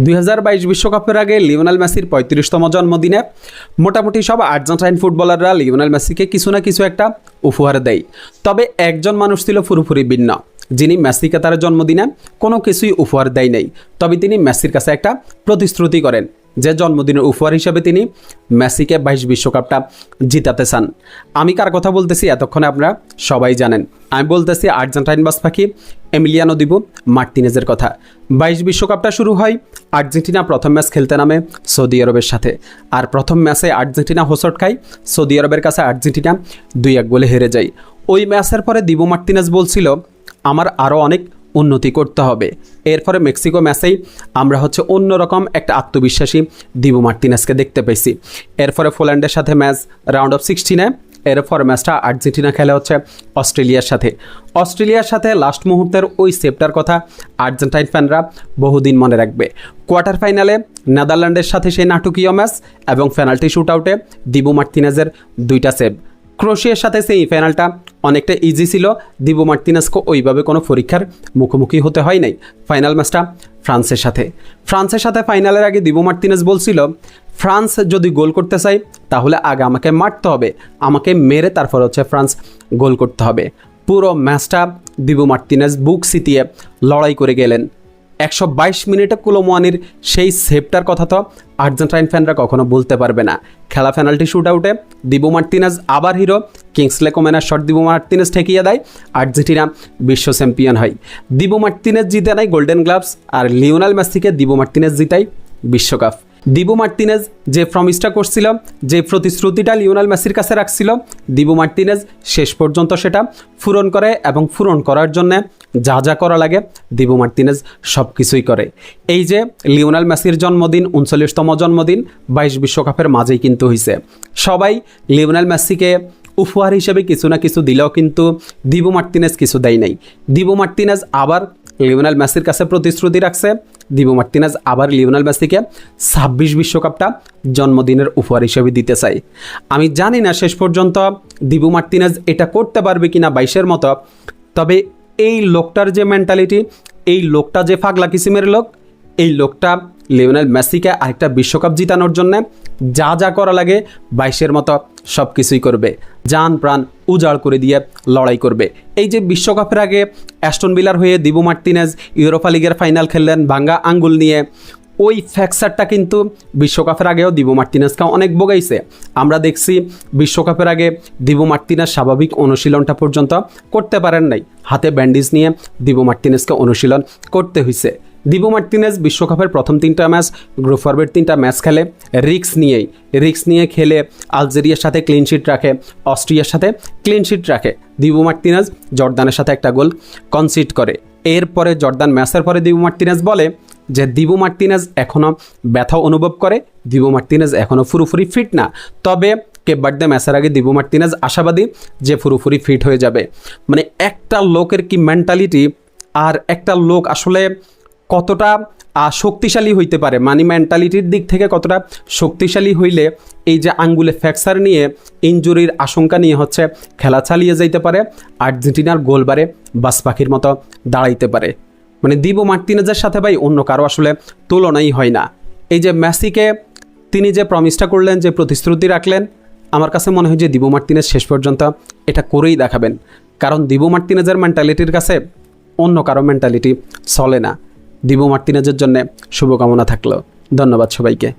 2022 বিশ্বকাপের আগে লিওনেল মেসির 35তম জন্মদিনে মোটামুটি সব আর্জেন্টাইন ফুটবলাররা লিওনেল মেসিকে কিছু না কিছু একটা উপহার দেয়। তবে একজন মানুষ ছিল পুরোপুরি ভিন্ন, যিনি মেসিকে তার জন্মদিনে কোনো কিছুই উপহার দেয় নাই। তবে তিনি মেসির কাছে একটা প্রতিশ্রুতি করেন যে জন্মদিনের উপহার হিসেবে তিনি মেসিকে 22 বিশ্বকাপটা জিতাতে চান। আমি কার কথা বলতেছি এতক্ষণে আপনারা সবাই জানেন। আমি বলতেছি আর্জেন্টাইন বাস পাখি এমিলিয়ানো দিবু মার্তিনেজের কথা। 22 বিশ্বকাপটা শুরু হয় আর্জেন্টিনা প্রথম ম্যাচ খেলতে নামে সৌদি আরবের সাথে। আর প্রথম ম্যাচে আর্জেন্টিনা হোঁচট খায়, সৌদি আরবের কাছে আর্জেন্টিনা 2-1 গোলে হেরে যায়। ওই ম্যাচের পরে দিবু মার্তিনেজ বলছিল আমার আরও অনেক উন্নতি করতে হবে। এরপরে মেক্সিকো ম্যাচেই আমরা অন্যরকম একটা আত্মবিশ্বাসী দিবু মার্তিনেজকে দেখতে পেয়েছি। এরপরে পোল্যান্ডের সাথে ম্যাচ রাউন্ড অফ 16-এ। এরপর ম্যাচটা আর্জেন্টিনা খেলা অস্ট্রেলিয়ার সাথে। অস্ট্রেলিয়ার সাথে লাস্ট মুহূর্তের ওই সেভটার কথা আর্জেন্টাইন ফ্যানরা বহুদিন মনে রাখবে। কোয়ার্টার ফাইনালে নেদারল্যান্ডের সাথে সেই নাটকীয় ম্যাচ এবং পেনাল্টি শুট আউটে দিবু মার্তিনেজের 2টা সেভ। ক্রোয়েশিয়ার সাথে সেই ফাইনালটা অনেকটা ইজি ছিল, দিবু মার্তিনেজকে ওইভাবে কোনো পরীক্ষার মুখোমুখি হতে হয় নাই। ফাইনাল ম্যাচটা ফ্রান্সের সাথে ফাইনালের আগে দিবু মার্তিনেজ বলছিল ফ্রান্স যদি গোল করতে চাই তাহলে আগে আমাকে মারতে হবে, আমাকে মেরে তারপর ফ্রান্স গোল করতে হবে। পুরো ম্যাচটা দিবু মার্তিনেজ বুক সিটিয়ে লড়াই করে গেলেন। 122 মিনিটে কোলোমুয়ানির সেই সেভটার কথা তো আর্জেন্টাইন ফ্যানরা কখনো বলতে পারবে না। খেলা পেনাল্টি শুট আউটে দিবু মার্তিনেজ আবার hero, Kingsley কোমেনার shot Dibu Martinez ঠেকিয়ে দেয়, আর্জেন্টিনা বিশ্ব চ্যাম্পিয়ন হয়। দিবু মার্তিনেজ জিতে নেয় গোল্ডেন গ্লাভস, আর লিওনেল মেসিকে দিবু মার্তিনেজ জিতায় বিশ্বকাপ। দিবু মার্তিনেজ যে প্রমিসটা করছিল, যে প্রতিশ্রুতিটা লিওনেল মেসির কাছে রাখছিল, দিবু মার্তিনেজ শেষ পর্যন্ত সেটা পূরণ করে এবং পূরণ করার জন্য যা যা করা লাগে দিবু মার্তিনেজ সব কিছুই করে। এই যে লিওনেল মেসির জন্মদিন 39তম জন্মদিন 22 বিশ্বকাপের মাঝেই কিন্তু হয়েছে। সবাই লিওনেল মেসিকে উপহার হিসেবে কিছু না কিছু দিলেও কিন্তু দিবু মার্তিনেজ কিছু দেয় নাই। দিবু মার্তিনেজ আবার লিওনেল মেসির কাছে প্রতিশ্রুতি রাখছে। দিবু মার্তিনেজ আবার লিওনেল মেসিকে 26 বিশ্বকাপটা জন্মদিনের উপহার হিসেবে দিতে চাই। আমি জানি না শেষ পর্যন্ত দিবু মার্তিনেজ এটা করতে পারবে কিনা 22-এর মতো। তবে এই লোকটার যে মেন্টালিটি, এই লোকটা যে পাগলা কিসিমের লোক, এই লোকটা লিওনেল মেসিকে আরেকটা বিশ্বকাপ জিতানোর জন্য যা যা করা লাগে 22-এর মতো সব কিছুই করবে, জান প্রাণ উজাড় করে দিয়ে লড়াই করবে। এই যে বিশ্বকাপের আগে অ্যাস্টন ভিলার হয়ে দিবু মার্তিনেজ ইউরোপা লিগের ফাইনাল খেললেন ভাঙ্গা আঙ্গুল নিয়ে, ওই ফ্যাক্সারটা কিন্তু বিশ্বকাপের আগেও দিবু মার্তিনেজকে অনেক বগাইছে। আমরা দেখছি বিশ্বকাপের আগে দিবু মার্তিনেজ স্বাভাবিক অনুশীলনটা পর্যন্ত করতে পারেন নাই, হাতে ব্যান্ডেজ নিয়ে দিবু মার্তিনেজকে অনুশীলন করতে হয়েছে। দিবু মার্তিনেজ বিশ্বকাপের প্রথম 3টা ম্যাচ, গ্রুপ পর্বের 3টা ম্যাচ খেলে রিক্স নিয়ে খেলে আলজেরিয়ার সাথে ক্লিন শিট রাখে, অস্ট্রিয়ার সাথে ক্লিন শিট রাখে। দিবু মার্তিনেজ জর্দানের সাথে একটা গোল কনসিড করে। এরপরে জর্দান ম্যাচের পরে দিবু মার্তিনেজ বলে যে দিবু মার্তিনেজ এখনও ব্যথা অনুভব করে, দিবু মার্তিনেজ এখনও পুরোপুরি ফিট না। তবে কেপ বার্থডে ম্যাচের আগে দিবু মার্তিনেজ আশাবাদী যে পুরোপুরি ফিট হয়ে যাবে। মানে একটা লোকের কি মেন্টালিটি, আর একটা লোক আসলে কতটা শক্তিশালী হইতে পারে, মানে মেন্টালিটির দিক থেকে কতটা শক্তিশালী হইলে এই যে আঙ্গুলে ফ্র্যাকচার নিয়ে ইনজুরির আশঙ্কা নিয়ে খেলা চালিয়ে যাইতে পারে, আর্জেন্টিনার গোলবারে বাস পাখির মতো দাঁড়াইতে পারে। মানে দিবু মার্তিনেজের সাথে ভাই অন্য কারো আসলে তুলনাই হয় না। এই যে মেসিকে তিনি যে প্রমিসটা করলেন, যে প্রতিশ্রুতি রাখলেন, আমার কাছে মনে হয় যে দিবু মার্তিনেজ শেষ পর্যন্ত এটা করেই দেখাবেন। কারণ দিবু মার্তিনেজের মেন্টালিটির কাছে অন্য কারো মেন্টালিটি চলে না। দিবু মার্তিনেজের জন্য শুভকামনা থাকলো। ধন্যবাদ সবাইকে।